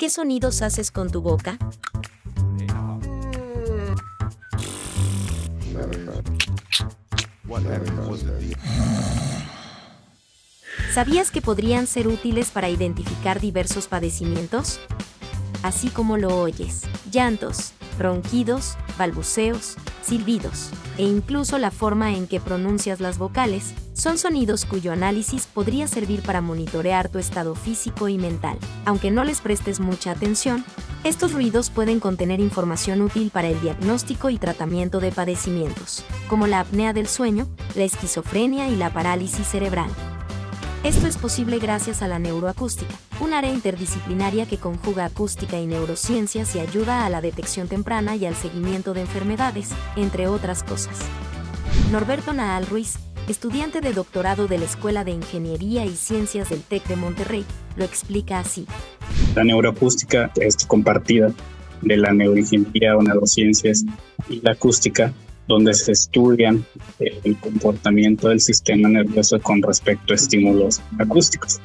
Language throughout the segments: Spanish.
¿Qué sonidos haces con tu boca? ¿Sabías que podrían ser útiles para identificar diversos padecimientos? Así como lo oyes, llantos, ronquidos, balbuceos, silbidos, e incluso la forma en que pronuncias las vocales, son sonidos cuyo análisis podría servir para monitorear tu estado físico y mental. Aunque no les prestes mucha atención, estos ruidos pueden contener información útil para el diagnóstico y tratamiento de padecimientos, como la apnea del sueño, la esquizofrenia y la parálisis cerebral. Esto es posible gracias a la neuroacústica, un área interdisciplinaria que conjuga acústica y neurociencias y ayuda a la detección temprana y al seguimiento de enfermedades, entre otras cosas. Norberto Naal Ruiz, estudiante de doctorado de la Escuela de Ingeniería y Ciencias del TEC de Monterrey, lo explica así. La neuroacústica es compartida de la neuroingeniería o neurociencias y la acústica, donde se estudian el comportamiento del sistema nervioso con respecto a estímulos acústicos.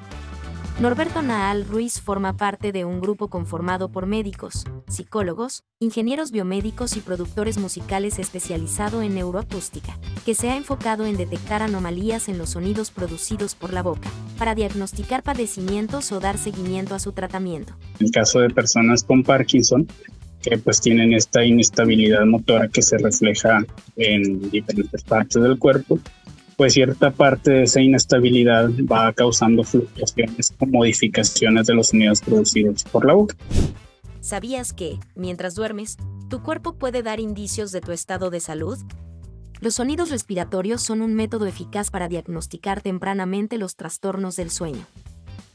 Norberto Naal Ruiz forma parte de un grupo conformado por médicos, psicólogos, ingenieros biomédicos y productores musicales especializado en neuroacústica, que se ha enfocado en detectar anomalías en los sonidos producidos por la boca, para diagnosticar padecimientos o dar seguimiento a su tratamiento. En el caso de personas con Parkinson, que pues tienen esta inestabilidad motora que se refleja en diferentes partes del cuerpo, pues cierta parte de esa inestabilidad va causando fluctuaciones o modificaciones de los sonidos producidos por la boca. ¿Sabías que, mientras duermes, tu cuerpo puede dar indicios de tu estado de salud? Los sonidos respiratorios son un método eficaz para diagnosticar tempranamente los trastornos del sueño.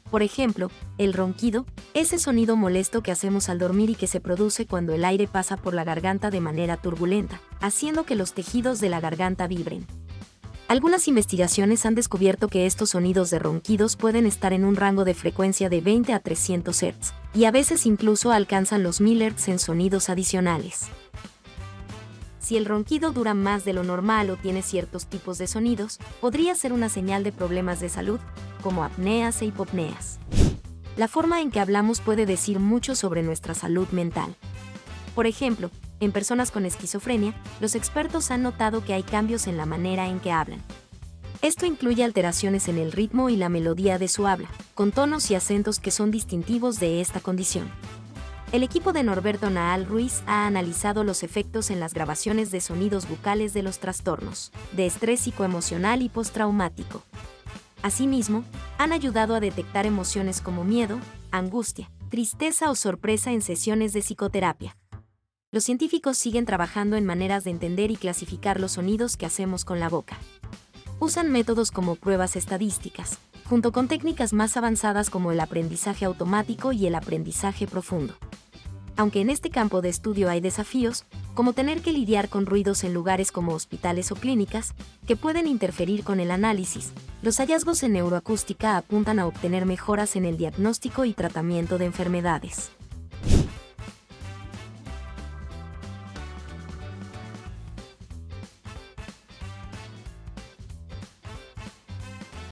Por ejemplo, el ronquido, ese sonido molesto que hacemos al dormir y que se produce cuando el aire pasa por la garganta de manera turbulenta, haciendo que los tejidos de la garganta vibren. Algunas investigaciones han descubierto que estos sonidos de ronquidos pueden estar en un rango de frecuencia de 20 a 300 Hz, y a veces incluso alcanzan los 1000 Hz en sonidos adicionales. Si el ronquido dura más de lo normal o tiene ciertos tipos de sonidos, podría ser una señal de problemas de salud, como apneas e hipopneas. La forma en que hablamos puede decir mucho sobre nuestra salud mental. Por ejemplo, en personas con esquizofrenia, los expertos han notado que hay cambios en la manera en que hablan. Esto incluye alteraciones en el ritmo y la melodía de su habla, con tonos y acentos que son distintivos de esta condición. El equipo de Norberto Naal Ruiz ha analizado los efectos en las grabaciones de sonidos bucales de los trastornos de estrés psicoemocional y postraumático. Asimismo, han ayudado a detectar emociones como miedo, angustia, tristeza o sorpresa en sesiones de psicoterapia. Los científicos siguen trabajando en maneras de entender y clasificar los sonidos que hacemos con la boca. Usan métodos como pruebas estadísticas, junto con técnicas más avanzadas como el aprendizaje automático y el aprendizaje profundo. Aunque en este campo de estudio hay desafíos, como tener que lidiar con ruidos en lugares como hospitales o clínicas, que pueden interferir con el análisis, los hallazgos en neuroacústica apuntan a obtener mejoras en el diagnóstico y tratamiento de enfermedades.